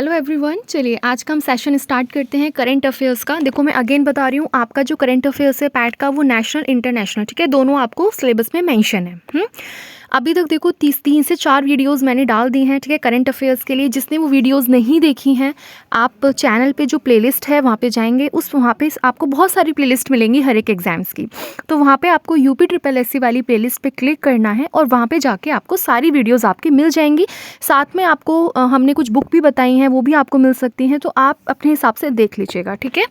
Hello everyone, चलिए आज का हम सेशन स्टार्ट करते हैं करंट अफेयर्स का। देखो मैं अगेन बता रही हूँ, आपका जो करंट अफेयर्स है पैट का वो नेशनल इंटरनेशनल, ठीक है, दोनों आपको सिलेबस में मेंशन है। अभी तक देखो 3 से 4 वीडियोस मैंने डाल दी हैं, ठीक है, करंट अफेयर्स के लिए। जिसने वो वीडियोस नहीं देखी हैं, आप चैनल पे जो प्लेलिस्ट है वहाँ पे जाएंगे, वहाँ पे आपको बहुत सारी प्लेलिस्ट मिलेंगी हर एक एग्जाम्स की। तो वहाँ पे आपको UPSSC वाली प्लेलिस्ट पे क्लिक करना है और वहाँ पे जाके आपको सारी वीडियोज़ आपकी मिल जाएंगी। साथ में आपको हमने कुछ बुक भी बताई हैं, वो भी आपको मिल सकती हैं, तो आप अपने हिसाब से देख लीजिएगा, ठीक है।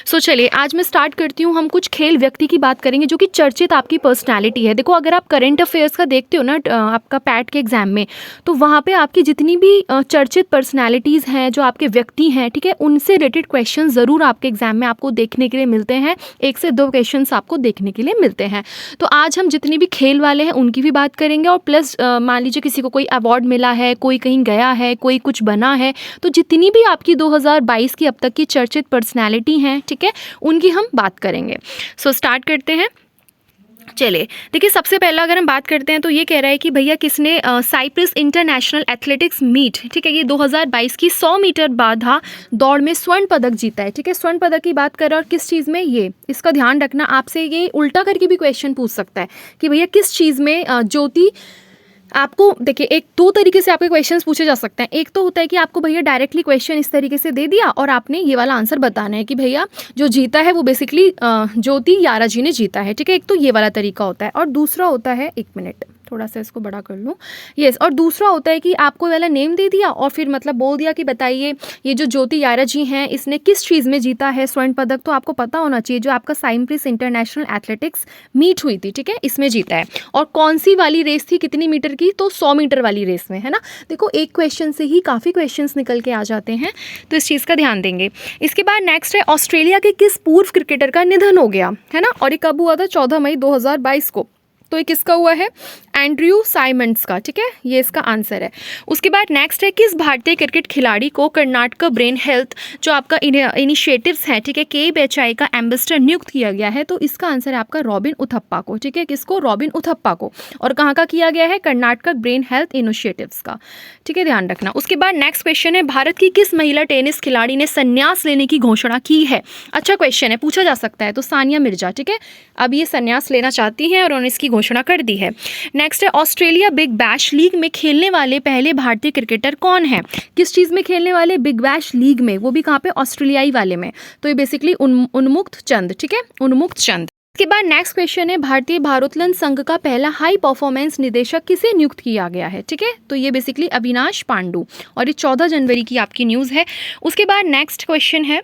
सो चलिए आज मैं स्टार्ट करती हूँ। हम कुछ खेल व्यक्ति की बात करेंगे जो कि चर्चित आपकी पर्सनैलिटी है। देखो अगर आप करंट अफेयर्स का देखते हो ना आपका पैट के एग्जाम में, तो वहाँ पे आपकी जितनी भी चर्चित पर्सनैलिटीज़ हैं, जो आपके व्यक्ति हैं, ठीक है, उनसे रिलेटेड क्वेश्चन ज़रूर आपके एग्जाम में आपको देखने के लिए मिलते हैं। 1 से 2 क्वेश्चन आपको देखने के लिए मिलते हैं। तो आज हम जितनी भी खेल वाले हैं उनकी भी बात करेंगे, और प्लस मान लीजिए किसी को कोई अवार्ड मिला है, कोई कहीं गया है, कोई कुछ बना है, तो जितनी भी आपकी 2022 की अब तक की चर्चित पर्सनैलिटी हैं, ठीक है, उनकी हम बात करेंगे। सो स्टार्ट करते हैं। चलिए देखिए, सबसे पहला अगर हम बात करते हैं तो ये कह रहा है कि भैया किसने साइप्रस इंटरनेशनल एथलेटिक्स मीट, ठीक है, ये 2022 की 100 मीटर बाधा दौड़ में स्वर्ण पदक जीता है, ठीक है। स्वर्ण पदक की बात कर रहा है, और किस चीज़ में, ये इसका ध्यान रखना। आपसे ये उल्टा करके भी क्वेश्चन पूछ सकता है कि भैया किस चीज़ में ज्योति, आपको देखिए 2 तरीके से आपके क्वेश्चंस पूछे जा सकते हैं। एक तो होता है कि आपको भैया डायरेक्टली क्वेश्चन इस तरीके से दे दिया और आपने ये वाला आंसर बताना है कि भैया जो जीता है वो बेसिकली ज्योति यारा जी ने जीता है, ठीक है। एक तो ये वाला तरीका होता है, और दूसरा होता है, 1 मिनट थोड़ा सा इसको बड़ा कर लूँ, यस, और दूसरा होता है कि आपको वाला नेम दे दिया और फिर मतलब बोल दिया कि बताइए ये जो ज्योति यारा जी हैं इसने किस चीज़ में जीता है स्वर्ण पदक। तो आपको पता होना चाहिए जो आपका साइप्रस इंटरनेशनल एथलेटिक्स मीट हुई थी, ठीक है, इसमें जीता है। और कौन सी वाली रेस थी, कितनी मीटर की, तो 100 मीटर वाली रेस में, है ना। देखो एक क्वेश्चन से ही काफ़ी क्वेश्चंस निकल के आ जाते हैं, तो इस चीज़ का ध्यान देंगे। इसके बाद नेक्स्ट है, ऑस्ट्रेलिया के किस पूर्व क्रिकेटर का निधन हो गया, है ना, और ये कब हुआ था, 14 मई 2022 को। तो ये किसका हुआ है, एंड्रयू साइमंड्स का, ठीक है, ये इसका आंसर है। उसके बाद नेक्स्ट है, किस भारतीय क्रिकेट खिलाड़ी को कर्नाटक ब्रेन हेल्थ जो आपका इनिशिएटिव्स है, ठीक है, KBHI का एम्बेसडर नियुक्त किया गया है। तो इसका आंसर है आपका रॉबिन उथप्पा को, ठीक है, किसको, रॉबिन उथप्पा को। और कहाँ का किया गया है, कर्नाटक ब्रेन हेल्थ इनिशिएटिव्स का, ठीक है, ध्यान रखना। उसके बाद नेक्स्ट क्वेश्चन है, भारत की किस महिला टेनिस खिलाड़ी ने संन्यास लेने की घोषणा की है। अच्छा क्वेश्चन है, पूछा जा सकता है। तो सानिया मिर्जा, ठीक है, अब ये संन्यास लेना चाहती हैं और उन्होंने इसकी घोषणा कर दी है। नेक्स्ट है, ऑस्ट्रेलिया बिग बैश लीग में खेलने वाले पहले भारतीय क्रिकेटर कौन है। किस चीज़ में खेलने वाले, बिग बैश लीग में, वो भी कहाँ पे, ऑस्ट्रेलियाई वाले में। तो ये बेसिकली उन्मुक्त चंद, ठीक है, उन्मुक्त चंद। इसके बाद नेक्स्ट क्वेश्चन है, भारतीय भारोत्तोलन संघ का पहला हाई परफॉर्मेंस निदेशक किसे नियुक्त किया गया है, ठीक है, तो ये बेसिकली अविनाश पांडु, और ये 14 जनवरी की आपकी न्यूज़ है। उसके बाद नेक्स्ट क्वेश्चन है,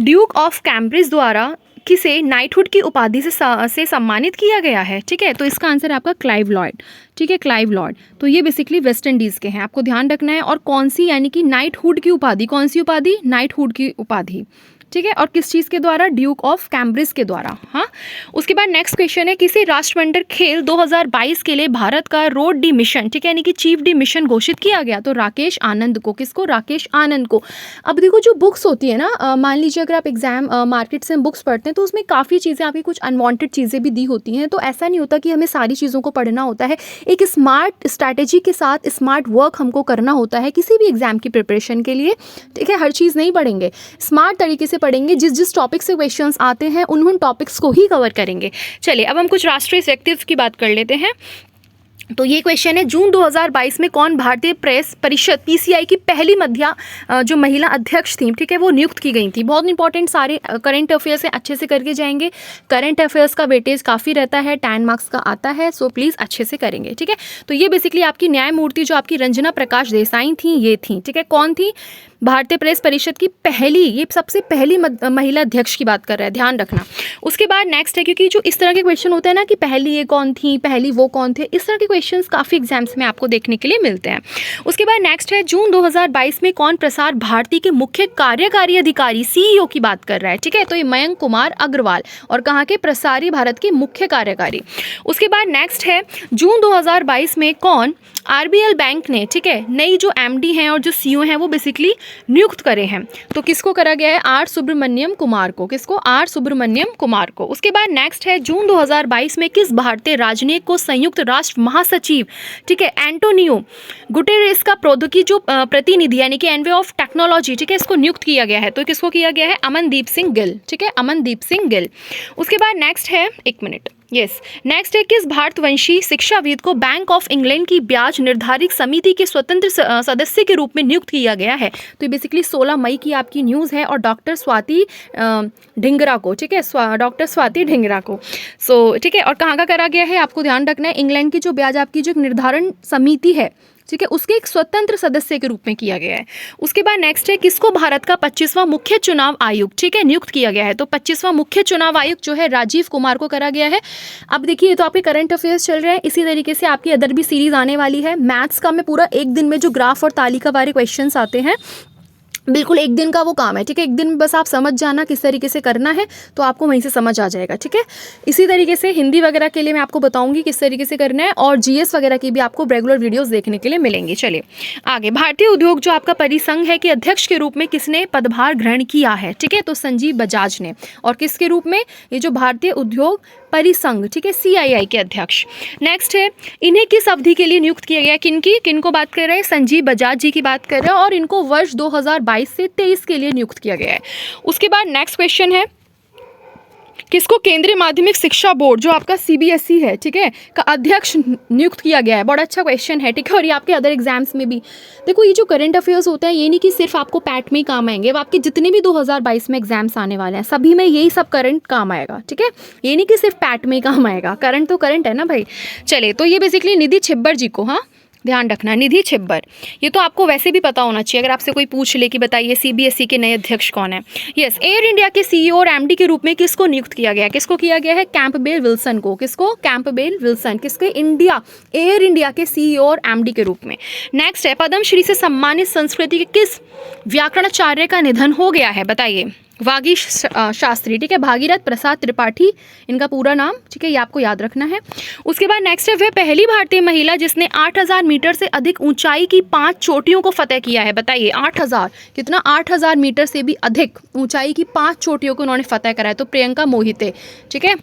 ड्यूक ऑफ कैम्ब्रिज द्वारा किसे नाइटहुड की उपाधि से सम्मानित किया गया है, ठीक है। तो इसका आंसर है आपका क्लाइव लॉयड, ठीक है, क्लाइव लॉयड। तो ये बेसिकली वेस्ट इंडीज़ के हैं, आपको ध्यान रखना है। और कौन सी, यानी कि नाइटहुड की उपाधि, कौन सी उपाधि, नाइटहुड की उपाधि, ठीक है, और किस चीज़ के द्वारा, ड्यूक ऑफ कैम्ब्रिज के द्वारा। हाँ, उसके बाद नेक्स्ट क्वेश्चन है, किसी राष्ट्रमंडल खेल 2022 के लिए भारत का रोड डी मिशन, ठीक है, यानी कि चीफ डी मिशन घोषित किया गया। तो राकेश आनंद को, किसको, राकेश आनंद को। अब देखो जो बुक्स होती है ना, मान लीजिए अगर आप एग्जाम मार्केट से बुक्स पढ़ते हैं तो उसमें काफ़ी चीज़ें, आपकी कुछ अनवांटेड चीज़ें भी दी होती हैं। तो ऐसा नहीं होता कि हमें सारी चीज़ों को पढ़ना होता है। एक स्मार्ट स्ट्रैटेजी के साथ स्मार्ट वर्क हमको करना होता है किसी भी एग्जाम की प्रिपरेशन के लिए, ठीक है। हर चीज़ नहीं पढ़ेंगे, स्मार्ट तरीके से पढ़ेंगे, जिस टॉपिक से क्वेश्चंस आते हैं उन टॉपिक्स को ही कवर करेंगे। चलिए अब हम कुछ राष्ट्रीय व्यक्तित्व की बात कर लेते हैं। तो ये क्वेश्चन है, जून 2022 में कौन भारतीय प्रेस परिषद PCI की पहली जो महिला अध्यक्ष थी, ठीक है, वो नियुक्त की गई थी। बहुत इंपॉर्टेंट, सारे करंट अफेयर्स हैं, अच्छे से करके जाएंगे। करंट अफेयर्स का वेटेज काफ़ी रहता है, 10 मार्क्स का आता है, सो प्लीज़ अच्छे से करेंगे, ठीक है। तो ये बेसिकली आपकी न्यायमूर्ति जो आपकी रंजना प्रकाश देसाई थी, ये थी, ठीक है। कौन थी, भारतीय प्रेस परिषद की पहली, ये सबसे पहली महिला अध्यक्ष की बात कर रहा है, ध्यान रखना। उसके बाद नेक्स्ट है, क्योंकि जो इस तरह के क्वेश्चन होते हैं ना कि पहली ये कौन थी, पहली वो कौन थे, इस तरह के क्वेश्चंस काफ़ी एग्जाम्स में आपको देखने के लिए मिलते हैं। उसके बाद नेक्स्ट है, जून 2022 में कौन प्रसार भारती के मुख्य कार्यकारी अधिकारी CEO की बात कर रहा है, ठीक है। तो ये मयंक कुमार अग्रवाल, और कहाँ के, प्रसारी भारत के मुख्य कार्यकारी। उसके बाद नेक्स्ट है, जून 2022 में कौन RBL बैंक ने, ठीक है, नई जो MD हैं और जो CEO हैं वो बेसिकली नियुक्त करे हैं। तो किसको करा गया है, R सुब्रमण्यम कुमार को, किसको, R सुब्रमण्यम कुमार को। उसके बाद नेक्स्ट है, जून 2022 में किस भारतीय राजनयिक को संयुक्त राष्ट्र महासचिव महासचिव, ठीक है, एंटोनियो गुटेरेस का प्रौद्योगिकी जो प्रतिनिधि यानी कि एनवे ऑफ टेक्नोलॉजी, ठीक है, इसको नियुक्त किया गया है। तो किसको किया गया है? अमनदीप सिंह गिल, ठीक है, अमनदीप सिंह गिल। उसके बाद नेक्स्ट है, एक मिनट, यस, नेक्स्ट है, किस भारतवंशी शिक्षाविद को बैंक ऑफ इंग्लैंड की ब्याज निर्धारित समिति के स्वतंत्र सदस्य के रूप में नियुक्त किया गया है? तो ये बेसिकली 16 मई की आपकी न्यूज़ है, और डॉक्टर स्वाति ढिंगरा को, ठीक है, डॉक्टर स्वाति ढिंगरा को। सो ठीक है, और कहाँ का करा गया है आपको ध्यान रखना है, इंग्लैंड की जो ब्याज आपकी जो निर्धारण समिति है, ठीक है, उसके एक स्वतंत्र सदस्य के रूप में किया गया है। उसके बाद नेक्स्ट है, किसको भारत का 25वां मुख्य चुनाव आयुक्त, ठीक है, नियुक्त किया गया है? तो 25वां मुख्य चुनाव आयुक्त जो है राजीव कुमार को करा गया है। अब देखिए, ये तो आपके करंट अफेयर्स चल रहे हैं, इसी तरीके से आपकी अदर भी सीरीज आने वाली है। मैथ्स का मैं पूरा एक दिन में जो ग्राफ और तालिका वाले क्वेश्चंस आते हैं, बिल्कुल एक दिन का वो काम है, ठीक है, एक दिन में बस आप समझ जाना किस तरीके से करना है, तो आपको वहीं से समझ आ जाएगा, ठीक है। इसी तरीके से हिंदी वगैरह के लिए मैं आपको बताऊंगी किस तरीके से करना है, और जीएस वगैरह की भी आपको रेगुलर वीडियोस देखने के लिए मिलेंगी। चलिए आगे, भारतीय उद्योग जो आपका परिसंघ है कि अध्यक्ष के रूप में किसने पदभार ग्रहण किया है? ठीक है, तो संजीव बजाज ने। और किसके रूप में? ये जो भारतीय उद्योग परिसंघ, ठीक है, CII के अध्यक्ष। नेक्स्ट है, इन्हें किस अवधि के लिए नियुक्त किया गया? किनको बात कर रहे हैं? संजीव बजाज जी की बात कर रहे हैं, और इनको वर्ष 2022 से 23 के लिए नियुक्त किया गया है। उसके बाद नेक्स्ट क्वेश्चन है, किसको केंद्रीय माध्यमिक शिक्षा बोर्ड जो आपका CBSE है, ठीक है, का अध्यक्ष नियुक्त किया गया है? बड़ा अच्छा क्वेश्चन है, ठीक है, और ये आपके अदर एग्जाम्स में भी देखो, ये जो करंट अफेयर्स होता है ये नहीं कि सिर्फ आपको पैट में ही काम आएंगे, वो आपके जितने भी 2022 में एग्जाम्स आने वाले हैं सभी में यही सब करंट काम आएगा, ठीक है, ये नहीं कि सिर्फ पैट में ही काम आएगा, करंट तो करंट है ना भाई। चले, तो ये बेसिकली निधि छिब्बर जी को, हाँ ध्यान रखना, निधि छिब्बर, ये तो आपको वैसे भी पता होना चाहिए अगर आपसे कोई पूछ ले कि बताइए CBSE के नए अध्यक्ष कौन है। यस, एयर इंडिया के CEO और MD के रूप में किसको नियुक्त किया गया है? किसको किया गया है? कैंपबेल विल्सन को। किसको? कैंपबेल विल्सन, किसके? एयर इंडिया के CEO और MD के रूप में। नेक्स्ट है, पद्मश्री से सम्मानित संस्कृति के किस व्याकरणाचार्य का निधन हो गया है? बताइए। वागीश शास्त्री, ठीक है, भागीरथ प्रसाद त्रिपाठी इनका पूरा नाम, ठीक है, ये आपको याद रखना है। उसके बाद नेक्स्ट है, वह पहली भारतीय महिला जिसने 8000 मीटर से अधिक ऊंचाई की 5 चोटियों को फतेह किया है। बताइए, 8000 कितना? 8000 मीटर से भी अधिक ऊंचाई की 5 चोटियों को उन्होंने फतेह करा है, तो प्रियंका मोहिते, ठीक है।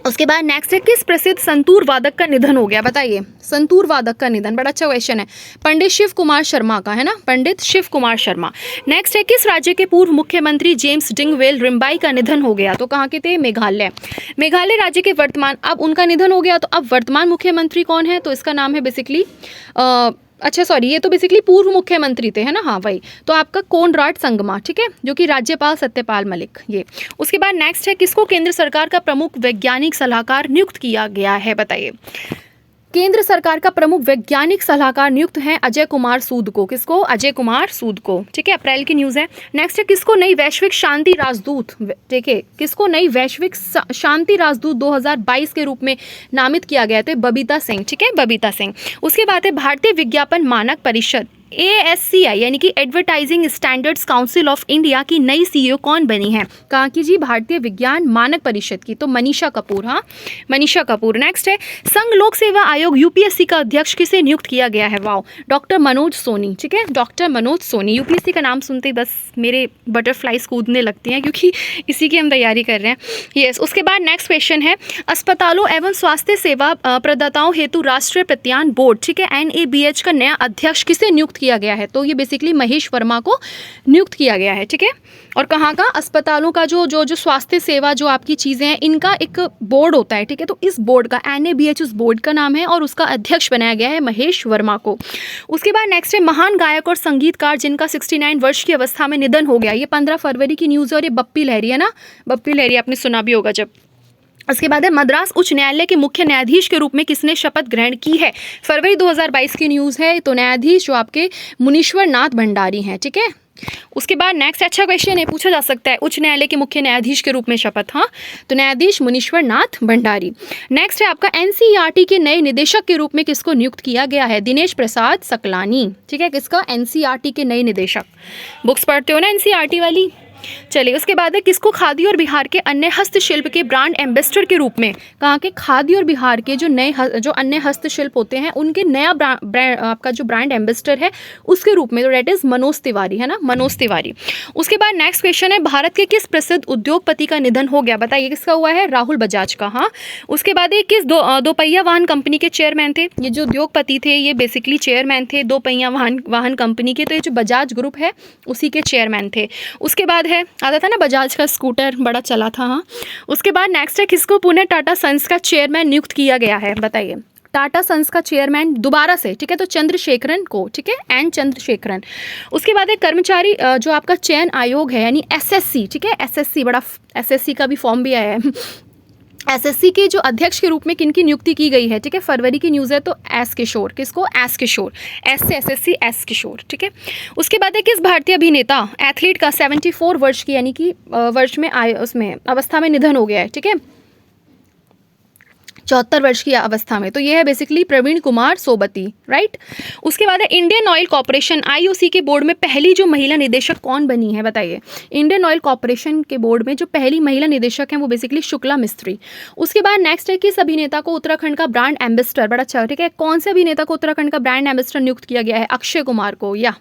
उसके बाद नेक्स्ट है, किस प्रसिद्ध संतूर वादक का निधन हो गया? बताइए, संतूर वादक का निधन, बड़ा अच्छा क्वेश्चन है, पंडित शिव कुमार शर्मा का, है ना, पंडित शिव कुमार शर्मा। नेक्स्ट है, किस राज्य के पूर्व मुख्यमंत्री जेम्स डिंगवेल रिम्बाई का निधन हो गया? तो कहाँ के थे? मेघालय राज्य के वर्तमान, अब उनका निधन हो गया, तो अब वर्तमान मुख्यमंत्री कौन है? तो इसका नाम है बेसिकली अच्छा सॉरी, ये तो बेसिकली पूर्व मुख्यमंत्री थे, है ना, हाँ वही, तो आपका कोनराड संगमा, ठीक है, जो कि राज्यपाल सत्यपाल मलिक, ये। उसके बाद नेक्स्ट है, किसको केंद्र सरकार का प्रमुख वैज्ञानिक सलाहकार नियुक्त किया गया है? बताइए। केंद्र सरकार का प्रमुख वैज्ञानिक सलाहकार नियुक्त है अजय कुमार सूद को। किसको? अजय कुमार सूद को, ठीक है, अप्रैल की न्यूज़ है। नेक्स्ट है, किसको नई वैश्विक शांति राजदूत, देखिए, किसको नई वैश्विक शांति राजदूत 2022 के रूप में नामित किया गया था? बबीता सिंह, ठीक है, बबीता सिंह। उसके बाद है, भारतीय विज्ञापन मानक परिषद ASCI यानी कि advertising standards council of India की नई CEO कौन बनी है? कहाँ की जी? भारतीय विज्ञान मानक परिषद की, तो मनीषा कपूर, हाँ मनीषा कपूर। नेक्स्ट है, संघ लोक सेवा आयोग UPSC का अध्यक्ष किसे नियुक्त किया गया है? वाओ, डॉक्टर मनोज सोनी, ठीक है, डॉक्टर मनोज सोनी। UPSC का नाम सुनते ही बस मेरे बटरफ्लाइज कूदने लगती हैं, क्योंकि इसी की हम तैयारी कर रहे हैं। यस, उसके बाद नेक्स्ट क्वेश्चन है, अस्पतालों एवं स्वास्थ्य सेवा प्रदाताओं हेतु राष्ट्रीय प्रत्यान बोर्ड, ठीक है, NABH का नया अध्यक्ष किसे नियुक्त किया गया है? तो ये बेसिकली महेश वर्मा को नियुक्त किया गया है, ठीक है। और कहाँ का? अस्पतालों का जो स्वास्थ्य सेवा जो आपकी चीज़ें हैं, इनका एक बोर्ड होता है, ठीक है, तो इस बोर्ड का NABH उस बोर्ड का नाम है, और उसका अध्यक्ष बनाया गया है महेश वर्मा को। उसके बाद नेक्स्ट है, महान गायक और संगीतकार जिनका 69 वर्ष की अवस्था में निधन हो गया, ये 15 फरवरी की न्यूज़ है, और ये बप्पी लहरी है ना, बप्पी लहरी आपने सुना भी होगा जब। उसके बाद है, मद्रास उच्च न्यायालय के मुख्य न्यायाधीश के रूप में किसने शपथ ग्रहण की है? फरवरी 2022 की न्यूज़ है, तो न्यायाधीश जो आपके मुनीश्वर नाथ भंडारी हैं, ठीक है। उसके बाद नेक्स्ट अच्छा क्वेश्चन है, पूछा जा सकता है, उच्च न्यायालय के मुख्य न्यायाधीश के रूप में शपथ, हाँ, तो न्यायाधीश मुनीश्वर नाथ भंडारी। नेक्स्ट है आपका, NCERT के नए निदेशक के रूप में किसको नियुक्त किया गया है? दिनेश प्रसाद सकलानी, ठीक है, किसका? NCERT के नए निदेशक। बुक्स पढ़ते हो ना NCERT वाली? चलिए उसके बाद है किसको खादी और बिहार के अन्य हस्तशिल्प के ब्रांड एम्बेसडर के रूप में, कहा कि खादी और बिहार के जो अन्य हस्तशिल्प होते हैं उनके नया आपका जो ब्रांड एम्बेसडर है उसके रूप में, तो डेट इज मनोज तिवारी, है ना, मनोज तिवारी। उसके बाद नेक्स्ट क्वेश्चन है भारत के किस प्रसिद्ध उद्योगपति का निधन हो गया, बताइए किसका हुआ है, राहुल बजाज का। हाँ, उसके बाद ये किस दोपहिया वाहन कंपनी के चेयरमैन थे, ये जो उद्योगपति थे ये बेसिकली चेयरमैन थे दोपहिया वाहन कंपनी के, तो ये जो बजाज ग्रुप है उसी के चेयरमैन थे। उसके बाद है, आता था ना बजाज का स्कूटर बड़ा चला था। हाँ, उसके बाद नेक्स्ट है किसको पुणे टाटा सन्स का चेयरमैन नियुक्त किया गया है, बताइए टाटा सन्स का चेयरमैन दोबारा से, ठीक है, तो चंद्रशेखरन को, ठीक है, एन चंद्रशेखरन। उसके बाद है कर्मचारी जो आपका चयन आयोग है यानी एसएससी, ठीक है, एसएससी, बड़ा एसएससी का भी फॉर्म भी आया है। एसएससी के जो अध्यक्ष के रूप में किनकी नियुक्ति की गई है, ठीक है, फरवरी की न्यूज़ है, तो एस किशोर, किसको, एस किशोर, एस से एसएससी, एस किशोर, ठीक है। उसके बाद है किस भारतीय अभिनेता एथलीट का 74 वर्ष की यानी कि वर्ष में आय उसमें अवस्था में निधन हो गया है, ठीक है, 74 वर्ष की अवस्था में, तो ये है बेसिकली प्रवीण कुमार सोबती, राइट। उसके बाद है इंडियन ऑयल कॉर्पोरेशन आईओसी के बोर्ड में पहली जो महिला निदेशक कौन बनी है, बताइए। इंडियन ऑयल कॉर्पोरेशन के बोर्ड में जो पहली महिला निदेशक हैं वो बेसिकली शुक्ला मिस्त्री। उसके बाद नेक्स्ट है किस अभिनेता को उत्तराखंड का ब्रांड एम्बेसडर, बड़ा अच्छा, ठीक है, कौन से अभिनेता को उत्तराखंड का ब्रांड एम्बेसडर नियुक्त किया गया है, अक्षय कुमार को, या।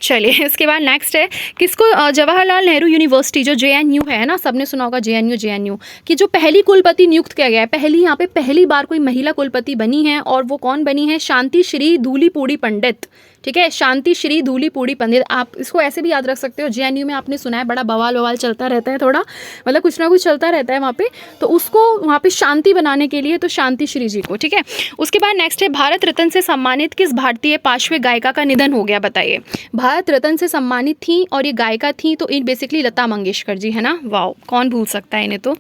चलिए इसके बाद नेक्स्ट है किसको जवाहरलाल नेहरू यूनिवर्सिटी जो जेएनयू है ना, सबने सुना होगा जेएनयू की जो पहली कुलपति नियुक्त किया गया है, यहाँ पे पहली बार कोई महिला कुलपति बनी है और वो कौन बनी है, शांति श्री धूलीपूड़ी पंडित, ठीक है, शांति श्री धूलीपूड़ी पंडित। आप इसको ऐसे भी याद रख सकते हो, जेएनयू में आपने सुना है बड़ा बवाल चलता रहता है, थोड़ा मतलब कुछ ना कुछ चलता रहता है वहाँ पे, तो उसको वहाँ पे शांति बनाने के लिए तो शांति श्री जी को, ठीक है। उसके बाद नेक्स्ट है भारत रत्न से सम्मानित किस भारतीय पार्श्व गायिका का निधन हो गया, बताइए। भारत रत्न से सम्मानित थी और ये गायिका थी तो इन बेसिकली लता मंगेशकर जी, है ना, वाओ, कौन भूल सकता है इन्हें तो।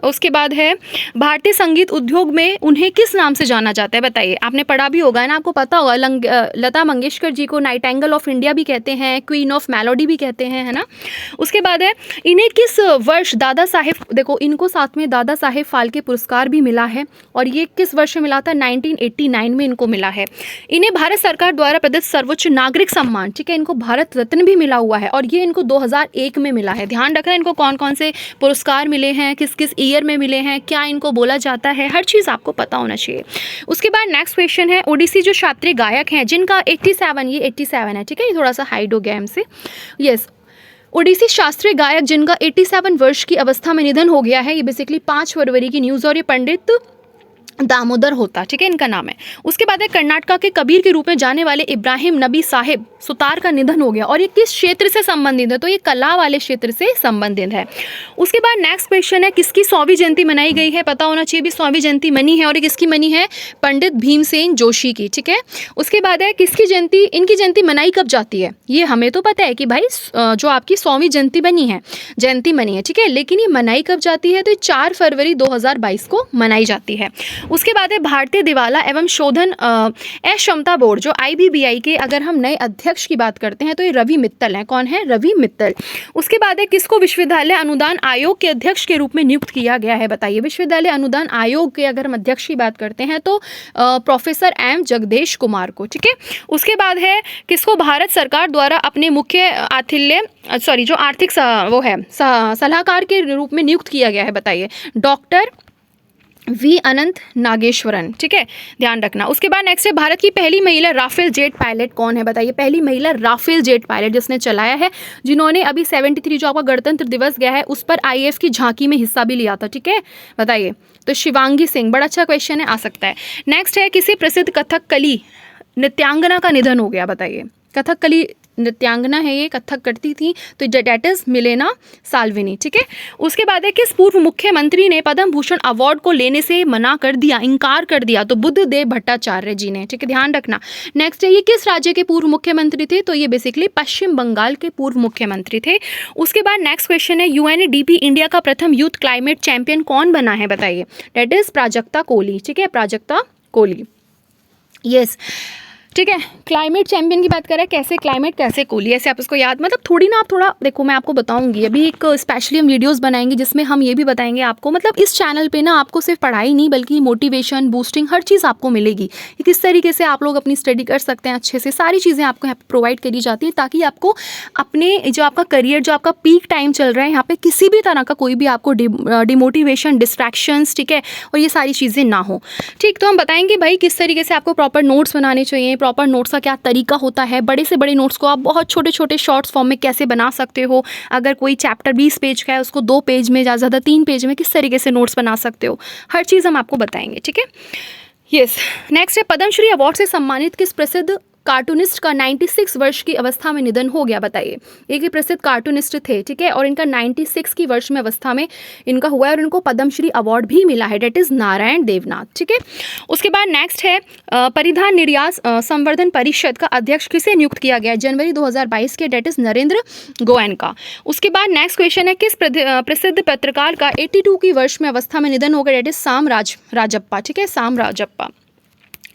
उसके बाद है भारतीय संगीत उद्योग में उन्हें किस नाम से जाना जाता है, बताइए। आपने पढ़ा भी होगा ना, आपको पता होगा, लता मंगेशकर जी को नाइटेंगल ऑफ इंडिया भी कहते हैं, क्वीन ऑफ मेलोडी भी कहते हैं, है ना। उसके बाद है इन्हें किस वर्ष दादा साहेब, देखो इनको साथ में दादा साहेब फाल्के पुरस्कार भी मिला है और ये किस वर्ष में मिला था, 1989 में इनको मिला है। इन्हें भारत सरकार द्वारा प्रदत्त सर्वोच्च नागरिक सम्मान, ठीक है, इनको भारत रत्न भी मिला हुआ है और ये इनको 2001 में मिला है। ध्यान रखना इनको कौन कौन से पुरस्कार मिले हैं, किस किस ईयर में मिले हैं, क्या इनको बोला जाता है, हर चीज़ आपको पता होना चाहिए। उसके बाद नेक्स्ट क्वेश्चन है ओडिसी जो शास्त्रीय गायक हैं जिनका 87, ये 87 है, ठीक है, ये थोड़ा सा हाइड हो गया हमसे, यस। ओडिसी शास्त्रीय गायक जिनका 87 वर्ष की अवस्था में निधन हो गया है, ये बेसिकली 5 फरवरी की न्यूज़ और ये पंडित दामोदर होता, ठीक है, इनका नाम है। उसके बाद है कर्नाटका के कबीर के रूप में जाने वाले इब्राहिम नबी साहिब सुतार का निधन हो गया और ये किस क्षेत्र से संबंधित है, तो ये कला वाले क्षेत्र से संबंधित है। उसके बाद नेक्स्ट क्वेश्चन है किसकी 100वीं जयंती मनाई गई है, पता होना चाहिए भी 100वीं जयंती मनी है और ये किसकी मनी है, पंडित भीमसेन जोशी की, ठीक है। उसके बाद है किसकी जयंती, इनकी जयंती मनाई कब जाती है, ये हमें तो पता है कि भाई जो आपकी 100वीं जयंती मनी है, ठीक है, लेकिन ये मनाई कब जाती है, तो 4 फरवरी 2022 को मनाई जाती है। उसके बाद है भारतीय दिवाला एवं शोधन अक्षमता बोर्ड जो IBBI के अगर हम नए अध्यक्ष की बात करते हैं तो ये रवि मित्तल हैं, कौन है, रवि मित्तल। उसके बाद है किसको विश्वविद्यालय अनुदान आयोग के अध्यक्ष के रूप में नियुक्त किया गया है, बताइए। विश्वविद्यालय अनुदान आयोग के अगर हम अध्यक्ष की बात करते हैं तो प्रोफेसर M जगदेश कुमार को, ठीक है। उसके बाद है किसको भारत सरकार द्वारा अपने मुख्य जो आर्थिक सलाहकार के रूप में नियुक्त किया गया है, बताइए। डॉक्टर V अनंत नागेश्वरन, ठीक है, ध्यान रखना। उसके बाद नेक्स्ट है भारत की पहली महिला राफेल जेट पायलट कौन है, बताइए। पहली महिला राफेल जेट पायलट जिसने चलाया है, जिन्होंने अभी 73 जो आपका गणतंत्र दिवस गया है उस पर IAF की झांकी में हिस्सा भी लिया था, ठीक है, बताइए। तो शिवांगी सिंह, बड़ा अच्छा क्वेश्चन है, आ सकता है। नेक्स्ट है किसी प्रसिद्ध कथकली नृत्यांगना का निधन हो गया, बताइए। कथकली नृत्यांगना है, ये कथक करती थी, तो डेट इज मिलेना साल्विनी, ठीक है। उसके बाद है किस पूर्व मुख्यमंत्री ने पद्म भूषण अवार्ड को लेने से मना कर दिया, इनकार कर दिया, तो बुद्ध देव भट्टाचार्य जी ने, ठीक है, ध्यान रखना। नेक्स्ट है ये किस राज्य के पूर्व मुख्यमंत्री थे, तो ये बेसिकली पश्चिम बंगाल के पूर्व मुख्यमंत्री थे। उसके बाद नेक्स्ट क्वेश्चन है UNDP इंडिया का प्रथम यूथ क्लाइमेट चैंपियन कौन बना है, बताइए। डेट इज प्राजक्ता कोहली, ठीक है, प्राजक्ता कोहली, यस। ठीक है। क्लाइमेट चैंपियन की बात करें, कैसे क्लाइमेट कैसे कूली, ऐसे आप इसको याद, मतलब थोड़ी ना, आप थोड़ा देखो, मैं आपको बताऊंगी अभी एक स्पेशली हम वीडियोस बनाएंगे जिसमें हम ये भी बताएंगे आपको, मतलब इस चैनल पे ना आपको सिर्फ पढ़ाई नहीं बल्कि मोटिवेशन, बूस्टिंग, हर चीज़ आपको मिलेगी कि किस तरीके से आप लोग अपनी स्टडी कर सकते हैं अच्छे से, सारी चीज़ें आपको यहाँ पे प्रोवाइड करी जाती हैं ताकि आपको अपने जो आपका करियर, जो आपका पीक टाइम चल रहा है यहाँ पे, किसी भी तरह का कोई भी आपको डिमोटिवेशन, डिस्ट्रैक्शंस, ठीक है, और ये सारी चीज़ें ना हो। ठीक, तो हम बताएंगे भाई किस तरीके से आपको प्रॉपर नोट्स बनाने चाहिए, प्रॉपर नोट्स का क्या तरीका होता है, बड़े से बड़े नोट्स को आप बहुत छोटे छोटे शॉर्ट्स फॉर्म में कैसे बना सकते हो, अगर कोई चैप्टर 20 पेज का है उसको 2 पेज में, ज़्यादा 3 पेज में किस तरीके से नोट्स बना सकते हो, हर चीज़ हम आपको बताएंगे। ठीक है, यस। नेक्स्ट है, पद्मश्री अवार्ड से सम्मानित किस प्रसिद्ध कार्टूनिस्ट का 96 वर्ष की अवस्था में निधन हो गया, बताइए। एक ही प्रसिद्ध कार्टूनिस्ट थे, ठीक है, और इनका 96 की वर्ष में अवस्था में इनका हुआ है और इनको पद्मश्री अवार्ड भी मिला है, डेट इज़ नारायण देवनाथ। ठीक है, उसके बाद नेक्स्ट है, परिधान निर्यात संवर्धन परिषद का अध्यक्ष किसे नियुक्त किया गया, जनवरी 2022 के, डेट इज़ नरेंद्र गोयनका। उसके बाद नेक्स्ट क्वेश्चन है, किस प्रसिद्ध पत्रकार का 82 की वर्ष में अवस्था में निधन हो गया, डेट इज़ साम राजप्पा। ठीक है, साम राजप्पा,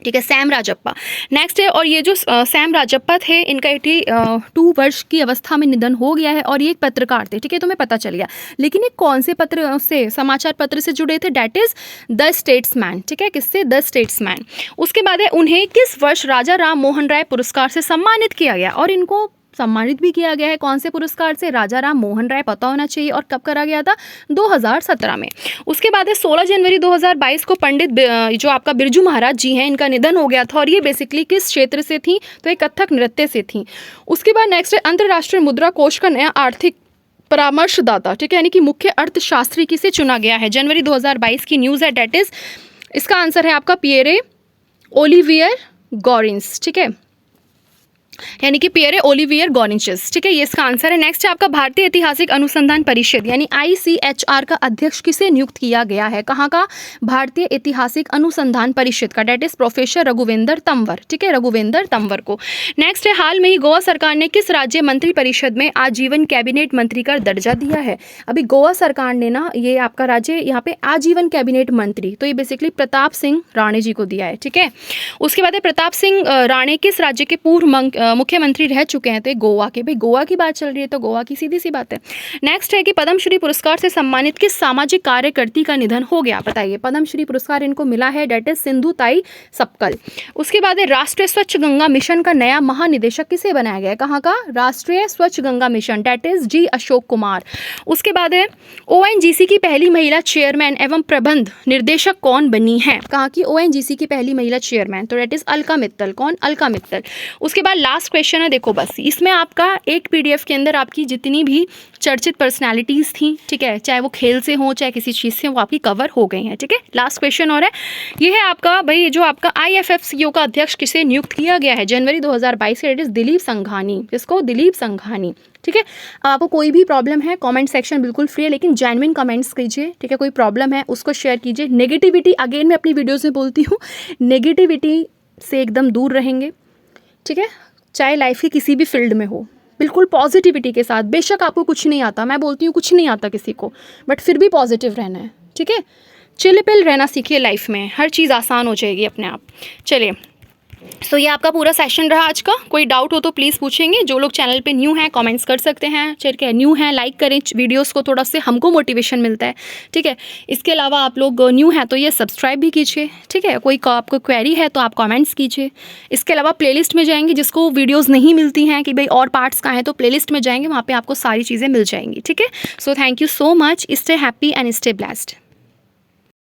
ठीक है, सैम राजप्पा। नेक्स्ट है, और ये जो सैम राजप्पा थे, इनका 82 वर्ष की अवस्था में निधन हो गया है और ये एक पत्रकार थे। ठीक है, तुम्हें पता चल गया, लेकिन ये कौन से पत्र से, समाचार पत्र से जुड़े थे, डेट इज़ द स्टेट्समैन। ठीक है, किससे, द स्टेट्समैन। उसके बाद है, उन्हें किस वर्ष राजा राम मोहन राय पुरस्कार से सम्मानित किया गया, और इनको सम्मानित भी किया गया है कौन से पुरस्कार से, राजा राम मोहन राय, पता होना चाहिए, और कब करा गया था, 2017 में। उसके बाद है, 16 जनवरी 2022 को पंडित जो आपका बिरजू महाराज जी हैं, इनका निधन हो गया था, और ये बेसिकली किस क्षेत्र से थी, तो एक कथक नृत्य से थी। उसके बाद नेक्स्ट है, अंतर्राष्ट्रीय मुद्रा कोष का नया आर्थिक परामर्शदाता, ठीक है, यानी कि मुख्य अर्थशास्त्री किसे चुना गया है, जनवरी 2022 की न्यूज़ है, डेट इज़, इसका आंसर है आपका पियरे ओलिवियर गॉरिंस। ठीक है, यानी कि पियरे ओलिवियर गॉरिंचस। ठीक है, ये इसका आंसर है। नेक्स्ट है आपका, भारतीय ऐतिहासिक अनुसंधान परिषद यानी ICHR का अध्यक्ष किसे नियुक्त किया गया है, कहाँ का, भारतीय ऐतिहासिक अनुसंधान परिषद का, date is professor Raghuvendra Tanwar. ठीक है, रघुवेंद्र तंवर को। नेक्स्ट है, हाल में ही गोवा सरकार ने किस राज्य मंत्री परिषद में आजीवन कैबिनेट मंत्री का दर्जा दिया है। अभी गोवा सरकार ने ना, ये आपका राज्य यहाँ पे आजीवन कैबिनेट मंत्री, तो ये बेसिकली प्रताप सिंह राणे जी को दिया है। ठीक है, उसके बाद है, प्रताप सिंह राणे किस राज्य के पूर्व मुख्यमंत्री रह चुके हैं, तो गोवा के। भाई गोवा की बात चल रही है तो गोवा की सीधी सी बात है। नेक्स्ट है कि पद्मश्री पुरस्कार से सम्मानित किस सामाजिक कार्यकर्ती का निधन हो गया, बताइए। पद्मश्री पुरस्कार इनको मिला है, डेट इज सिंधु ताई सपकल। उसके बाद है, राष्ट्रीय स्वच्छ गंगा मिशन का नया महानिदेशक किसे बनाया गया है, कहाँ का, राष्ट्रीय स्वच्छ Ganga mission, date is G Ashok Kumar. उसके बाद है, ONGC की पहली महिला चेयरमैन एवं प्रबंध निर्देशक कौन बनी है, कहाँ की, ONGC की पहली महिला चेयरमैन, तो डेट इज अलका मित्तल। कौन, अलका मित्तल। उसके बाद लास्ट क्वेश्चन है, देखो बस इसमें आपका एक PDF के अंदर आपकी जितनी भी चर्चित पर्सनालिटीज़ थी, ठीक है, चाहे वो खेल से हो चाहे किसी चीज़ से, वो आपकी कवर हो गई हैं। ठीक है, लास्ट क्वेश्चन और है, ये है आपका भाई, जो आपका IFFCO का अध्यक्ष किसे नियुक्त किया गया है, जनवरी 2022 से, डेट इज दिलीप संघानी। जिसको, दिलीप संघानी। ठीक है, आपको कोई भी प्रॉब्लम है, कमेंट सेक्शन बिल्कुल फ्री है, लेकिन जेन्युइन कमेंट्स कीजिए। ठीक है, कोई प्रॉब्लम है उसको शेयर कीजिए। नेगेटिविटी, अगेन मैं अपनी वीडियोज़ में बोलती हूँ, नेगेटिविटी से एकदम दूर रहेंगे। ठीक है, चाहे लाइफ के किसी भी फील्ड में हो, बिल्कुल पॉजिटिविटी के साथ। बेशक आपको कुछ नहीं आता, मैं बोलती हूँ कुछ नहीं आता किसी को, बट फिर भी पॉजिटिव रहना है। ठीक है, चिल पिल रहना सीखिए लाइफ में, हर चीज़ आसान हो जाएगी अपने आप। चलिए, सो ये आपका पूरा सेशन रहा आज का। कोई डाउट हो तो प्लीज़ पूछेंगे। जो लोग चैनल पे न्यू हैं कमेंट्स कर सकते हैं। ठीक है, न्यू हैं लाइक करें वीडियोस को, थोड़ा से हमको मोटिवेशन मिलता है। ठीक है, इसके अलावा आप लोग न्यू हैं तो ये सब्सक्राइब भी कीजिए। ठीक है, कोई आपको क्वेरी है तो आप कमेंट्स कीजिए। इसके अलावा प्लेलिस्ट में जाएंगे, जिसको वीडियोज़ नहीं मिलती हैं कि भाई और पार्ट्स कहाँ हैं, तो प्लेलिस्ट में जाएंगे, वहाँ पर आपको सारी चीज़ें मिल जाएंगी। ठीक है, so thank you so much, stay happy and stay blessed.